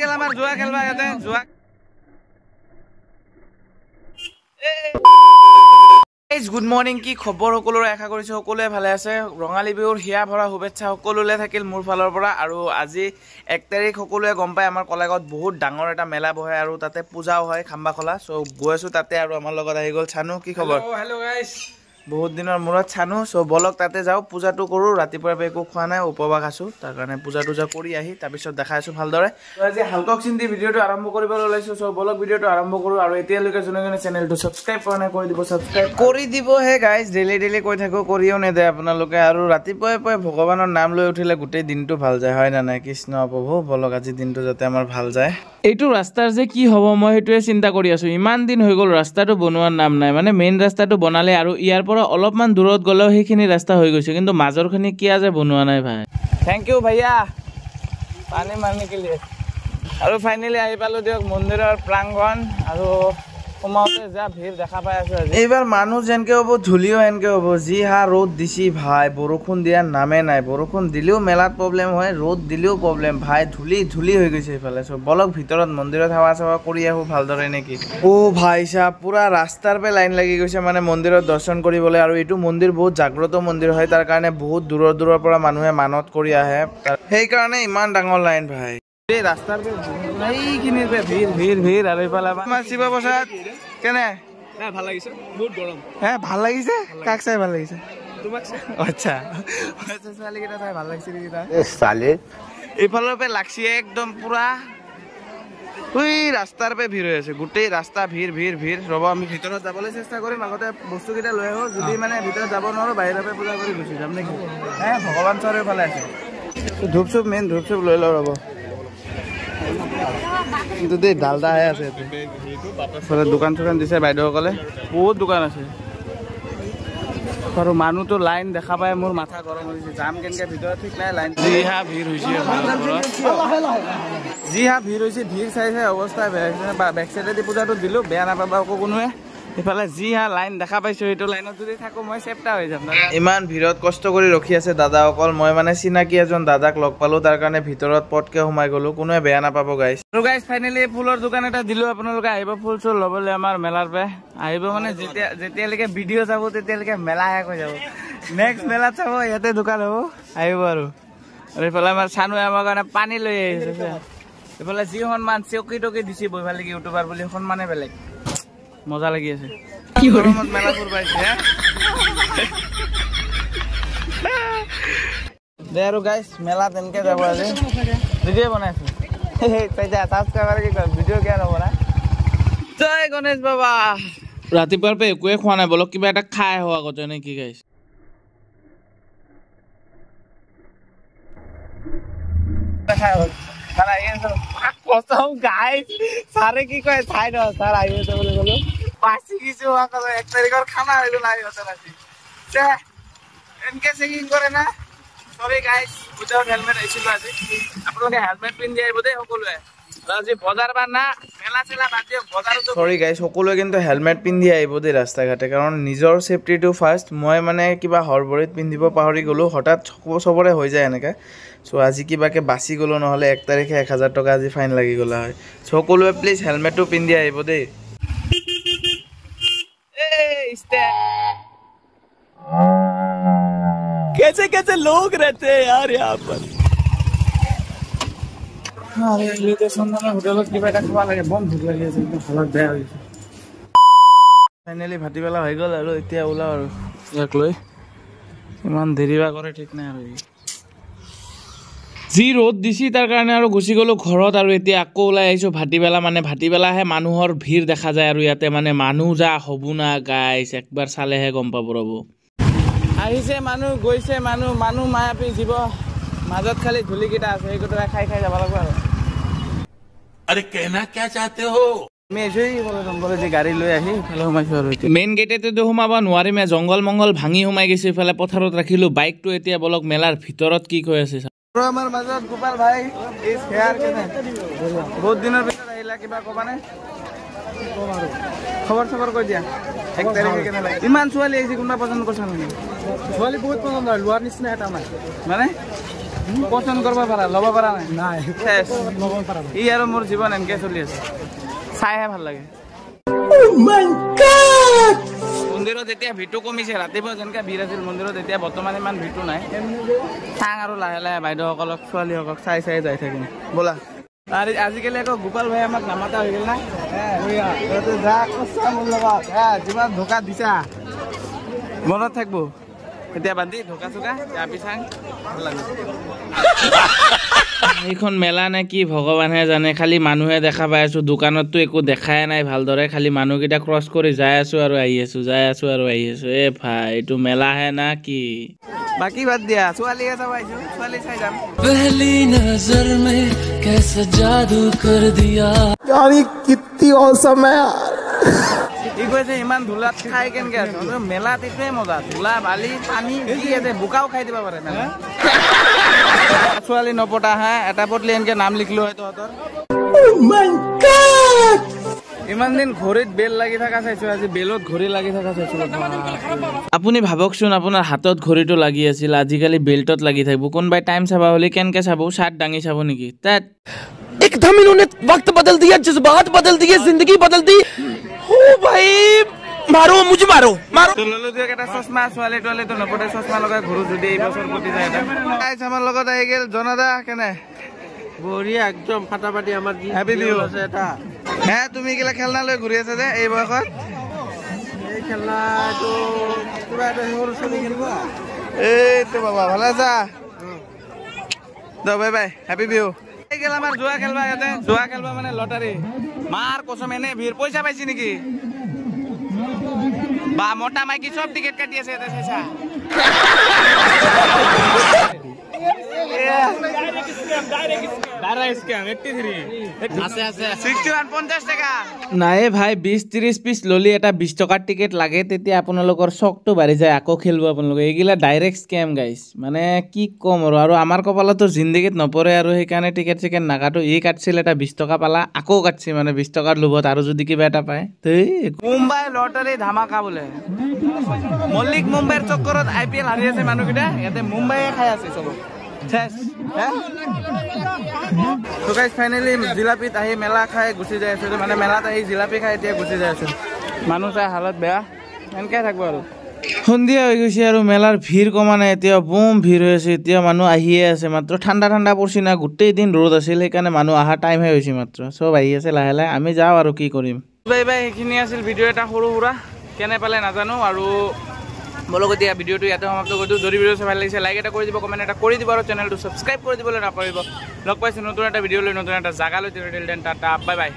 cycle আমাৰ যোৱা খেলবা ইয়াতে যোৱা গুড মৰ্নিং কি খবৰ সকলোৰে আশা কৰিছো সকলোৱে ভালে আছে ৰঙালী বিহুৰ হিয়া ভৰা শুভেচ্ছা সকলোলে থাকিল মোৰ ফালৰ পৰা আৰু আজি 1 তাৰিখ সকলোৱে গম পায় আমাৰ কলেজত বহুত ডাঙৰ এটা মেলা বহে আৰু তাতে পূজাও হয় খাম্বাখলা সো গৈ আছো তাতে আৰু আমাৰ লগত আহি গল ছানু কি খবৰ হেল্ল' গাইস বহুত দিনৰ মূৰত ছানু সো বলক তাতে যাও পূজাটো কৰো ৰাতিপুৱা একো খোৱা নাই উপবাস আছো তাৰ কাৰণে পূজাটো কৰি আহি তাৰ পিছত দেখাই আছো ভালদৰে তো আজি হালকক চিন্তি ভিডিওটো আৰম্ভ কৰিব ওলাইছো সো বলক ভিডিওটো আৰম্ভ কৰো আৰু এতিয়ালৈকে যোনে চেনেলটো সাবস্ক্ৰাইব কৰা নাই কৰি দিব সাবস্ক্ৰাইব কৰি দিব হে গাইস ডেইলি কৈ থাকো কৰিও নেদে আপোনালোকে আৰু ৰাতিপুৱাই ভগৱানৰ নাম লৈ উঠিলে গোটেই দিনটো ভাল যায় হয় না নাই কৃষ্ণ প্ৰভু বলক আজি দিনটো যাতে আমাৰ ভাল যায় এইটো ৰাস্তাৰ যে কি হ'ব মই হেতুৱে চিন্তা কৰি আছো ইমান দিন হৈ গল ৰাস্তাটো বনোৱাৰ নাম নাই মানে মেইন ৰাস্তাটো বনালে আৰু ইয়াৰ পৰা অলপমান দূৰত গলেও সেইখিনি ৰাস্তা হৈ গৈছে কিন্তু মাজৰখিনি কিয়া যে বনোৱা নাই ভাই থ্যাংক ইউ ভাইয়া পানী মাৰনে के लिए আৰু ফাইনালি আহি পালো দিয়ক মন্দিৰৰ প্ৰাংগণ আৰু সোমাওতে যা ভিৰ দেখা পাই আছো আজি এইবাৰ মানুহ যেনকে হ'ব ধুলিও এনকে হ'ব যি হা ৰ'দ দিছি ভাই বৰষুণ দিয়াৰ নামে নাই বৰষুণ দিলেও মেলাত প্ৰব্লেম হয় ৰ'দ দিলেও প্ৰব্লেম ভাই ধুলি হৈ গৈছে ইফালে সব বলক ভিতৰত মন্দিৰত হাৱা চাৱা কৰি আহো ভালদৰে নেকি ও ভাই সাহেব পুৰা ৰাস্তাৰ পে লাইন লাগি গৈছে মানে মন্দিৰত দৰ্শন কৰিবলৈ আৰু এইটো মন্দিৰ বহুত জাগ্ৰত মন্দিৰ হয় তাৰ কাৰণে বহুত দূৰৰ পৰা মানুহে মানত কৰি আহে সেই কাৰণে ইমান ডাঙৰ লাইন ভাই এই ৰাস্তাৰ পে এইখিনিৰ পে ভিৰ আৰু ইফালে আমাৰ শিৱ প্ৰসাদ কেনে ভাল লাগিছে বহুত গৰম ভাল লাগিছে কাক চাই ভাল লাগিছে তোমাক আচ্ছা ছোৱালী কেইটা চাই ভাল লাগিছে কেইটা साले এইফালৰ পে লাগছি একদম পুৰা ওই ৰাস্তাৰ পে ভিৰ হৈ আছে গোটেই ৰাস্তা ভিৰ ৰব আমি ভিতৰত যাবলৈ চেষ্টা কৰিম আগতে বস্তু কেইটা লৈ আহো যদি মানে ভিতৰত যাব নোৱাৰো বাহিৰৰ পে পূজা কৰি গুচি যাম নেকি ভগৱান চৰৰ ফালে আছে ধূপ চুপ মেইন ধূপ চুপ লৈ লওঁ ৰব কিন্তু দেই ডালদা হে আছে দোকান চোকান দিছে বাইদেউসকলে বহুত দোকান আছে আৰু মানুহটো লাইন দেখা পাই মোৰ মাথা গৰম হৈছে যাম কেনেকে ভিতৰত ঠিক নাই লাইন যি হা ভিৰ হৈছে ভিৰ চাই অৱস্থা বেক চাইডেদি পূজাটো দিলো বেয়া নাপাবা আকৌ কোনোৱে ইফালে যি হা লাইন দেখা পাইছো এইটো লাইনত যদি থাকো মই চেপটা হৈ যাম ইমান ভিৰত কষ্ট কৰি ৰখি আছে দাদা অকল মই মানে চিনাকি এজন দাদাক লগ পালো তাৰ কাৰণে ভিতৰত পটকে সোমাই গলো কোনোৱে বেয়া নাপাব গাইছ আৰু গাইছ ফাইনেলি ফুলৰ দোকান এটা দিলো আপোনালোকে আহিব ফুল চুল ল'বলৈ আমাৰ মেলাৰ পে আহিব মানে যেতিয়ালৈকে ভিডিঅ' চাব তেতিয়ালৈকে মেলা শেষ হৈ যাব নেক্সট মেলাত চাব ইয়াতে দোকান হ'ব আহিব আৰু এইফালে আমাৰ ছানুৱে আমাৰ কাৰণে পানী লৈ আহিছে এইফালে যি সন্মান চকী টকি দিছে বহিব লাগে ইউটিউবাৰ বুলি সন্মানে বেলেগ মজা লাগি আছে কি গৰমত মেলা ফুৰবাইছে দে আৰু গাইছ মেলা তেনেকে যাব আজি ভিডিঅ' বনাইছো ভিডিঅ' কিয় নবনা জয় গণেশ বাবা ৰাতিপুৱাৰ পৰা একোৱে খোৱা নাই বলক কিবা এটা খাই আহো আগতে নে কি গাইছ ছাৰে কি কয় চাই ন ছাৰ আহি আছে বুলি কলো পাঁচি কিছু 1 তাৰিখৰ খানা হৈ গল আহি আছে এনেকে চেকিং কৰে না সৰি গাইছ উইদাউট হেলমেট আহিছিলো আজি আপোনালোকে হেলমেট পিন্ধি আহিব দেই সকলোৱে আজি বজাৰ বাৰ না মেলা চেলা বাদ দিয়ক বজাৰতো সৰি গাইছ সকলোৱে কিন্তু হেলমেট পিন্ধি আহিব দেই ৰাস্তা ঘাটে কাৰণ নিজৰ সেফটিটো ফাৰ্ষ্ট মই মানে কিবা হৰবৰিত পিন্ধিব পাহৰি গলো হঠাৎ চবৰে হৈ যায় এনেকে সো আজি কিবাকে বাচি গলো নহলে 1 তাৰিখে 1000 টকা আজি ফাইন লাগি গলা হয় সকলোৱে প্লিজ হেলমেটটো পিন্ধি আহিব দেই कैसे लोग रहते हैं यार यहाँ पर হোটেলত কিবা এটা খাব লাগে বম ভোক লাগি আছে একদম হালত বেয়া হৈ গৈছে ফাইনেলি ভাটিবেলা হৈ গ'ল আৰু এতিয়া ওলাও আৰু ইয়াক লৈ ইমান দেৰিবা কৰে ঠিক নাই আৰু যি ৰ'দ দিছি তাৰ কাৰণে আৰু গুচি গ'লো ঘৰত আৰু এতিয়া আকৌ ওলাই আহিছো ভাটিবেলা মানে ভাটিবেলাহে মানুহৰ ভিৰ দেখা যায় আৰু ইয়াতে মানে মানুহ যা হ'ব না গাইছ একবাৰ চালেহে গম পাব ৰ'ব আহিছে মানুহ গৈছে মানুহ মায়াপী জীৱ মাজত খালি ধূলিকেইটা আছে সেইকেইটা খাই যাব লাগিব আৰু अरे कहना क्या चाहते हो গাড়ী লৈ আহি ইফালে সোমাইছো আৰু মেইন গেটেতো সোমাব নোৱাৰিমে জংঘল মংগল ভাঙি সোমাই গৈছে ইফালে পথাৰত ৰাখিলো বাইকটো এতিয়া বলক মেলাৰ ভিতৰত কি কৈ আছে আমাৰ মাজত গোপাল ভাই বহুত দিনৰ পিছত আহিলা কিবা কবানে খবৰ খবৰ কৈ দিয়া 1 তাৰিখে কেনে লাগে ইমান ছোৱালী আহিছে কোনবা পছন্দ কৰছ নেকি ছোৱালী বহুত পছন্দ হয় লোৱাৰ নিচিনা এটা নাই মানে পচন্দ কৰিব পাৰা ল'ব পাৰা নাই ই আৰু মোৰ জীৱন এনেকৈ চলি আছে চাইহে ভাল লাগে মন্দিৰত এতিয়া ভিৰটো কমিছে ৰাতিপুৱা যেনেকৈ ভিৰ আছিল মন্দিৰত এতিয়া বৰ্তমান ইমান ভিৰটো নাই চাং আৰু লাহে লাহে বাইদেউসকলক ছোৱালীসকলক চাই চাই যাই থাকিম ব'লা আজিকালি আকৌ গোপাল ভাই আমাক নামাতা হৈ গ'ল না যিমান ধোকা দিছা মনত থাকিব এতিয়া বান্ধি ধোকা চোকা যাবি চাং ভাল লাগে এইখন মেলা নে কি ভগৱানহে জানে খালি মানুহে দেখা পাই আছো দোকানততো একো দেখাই নাই ভালদৰে খালি মানুহকেইটা ক্ৰছ কৰি যাই আছো আৰু আহি আছো এ ভাই এইটো মেলাহে না কি বাকী বাদ দিয়া ছোৱালীহে চাব আহিছো ছোৱালী চাই যাম पहली नजर में कैसा जादू कर दिया কি কৈছে ইমান ধূলাত খাই কেনেকে আছে মেলাত এইটোৱে মজা ধূলা বালি পানী কি আছে বোকাও খাই দিব পাৰে মেলা ছোৱালী নপতা হা এটা পটলি এনেকে নাম লিখলো হয় তহঁতৰ ইমান দিন ঘড়ীত বেল লাগি থকা চাইছো আজি বেলত ঘড়ী লাগি থকা চাইছো আপুনি ভাবকচোন আপোনাৰ হাতত ঘড়ীটো লাগি আছিল আজিকালি বেল্টত লাগি থাকিব কোনোবাই টাইম চাবা হলে কেনেকে চাব চাৰ্ট দাঙি চাব নেকি তাত एकदम इन्होंने वक्त बदल दिया जज्बात बदल दिए जिंदगी बदल दी ओ भाई मारो मुझे मारो ললো দিয়ক এটা চশমা ছোৱালী তোৱালীটো নপতে চশমা লগাই ঘূৰো যদি এই বছৰ প্ৰতি যায় এটা আমাৰ লগত আহি গেল জনাদা কেনে বঢ়িয়া একদম ফাটাফাটি আমাৰ যি হেপী বিহু আছে এটা হে তুমি গিলা খেলনা লৈ ঘূৰি আছা যে এই বয়সত এই খেলনাটো কিবা এটা সৰু চলি খেলিব এইটো বাবা ভালে আছা বাই বাই হেপী বিহু এই গেল আমাৰ জোৱা খেলবা ইয়াতে জোৱা খেলবা মানে লটাৰী মাৰ কসম এনে ভিৰ পইচা পাইছি নেকি বা মোটা মাইকি সব টিকেট কাটি আছে ইয়াতে চাইছা নাই ভাই 20-30 পিচ ললি এটা 20 টকাৰ টিকেট লাগে তেতিয়া আপোনালোকৰ চকটো বাঢ়ি যায় আকৌ খেলিব আপোনালোকে এইগিলা ডাইৰেক্ট স্কেম গাইছ মানে কি কম আৰু আমাৰ কপালতো জিন্দগীত নপৰে আৰু সেইকাৰণে টিকেট চিকেট নাকাটো ই কাটছিল এটা 20 টকা পালা আকৌ কাটছি মানে 20 টকাৰ লোভত আৰু যদি কিবা এটা পায় মুম্বাই লটাৰী ধামাকা বোলে মল্লিক মুম্বাইৰ চক্কৰত IPL হাৰি আছে মানুহকেইটা ইয়াতে মুম্বাইয়ে খাই আছে চব So guys, finally জিলাপিত আহি মেলা খাই গুচি যাই আছো মানে মেলাত আহি জিলাপি খাই এতিয়া গুচি যাই আছো মানুহ চাই হালত বেয়া এনেকৈ থাকব আৰু সন্ধিয়া হৈ গৈছে আৰু মেলাৰ ভিৰ কমা নাই এতিয়া বম ভিৰ হৈ আছে এতিয়া মানুহ আহিয়ে আছে মাত্ৰ ঠাণ্ডা ঠাণ্ডা পৰিছে না গোটেই দিন ৰ'দ আছিল সেইকাৰণে মানুহ অহা টাইমহে হৈছে মাত্ৰ চব আহি আছে লাহে লাহে আমি যাওঁ আৰু কি কৰিম বাই বাই সেইখিনি আছিল ভিডিঅ' এটা সৰু সুৰা কেনে পালে নাজানো আৰু বলক এতিয়া ভিডিঅ'টো ইয়াতে সমাপ্ত কৰি দিওঁ যদি ভিডিঅ' চাই ভাল লাগিছে লাইক এটা কৰি দিব কমেণ্ট এটা কৰি দিব আৰু চেনেলটো ছাবস্ক্ৰাইব কৰি দিবলৈ নাপাহৰিব লগ পাইছোঁ নতুন এটা ভিডিঅ' লৈ নতুন এটা জাগা লৈ টাটা বাই বাই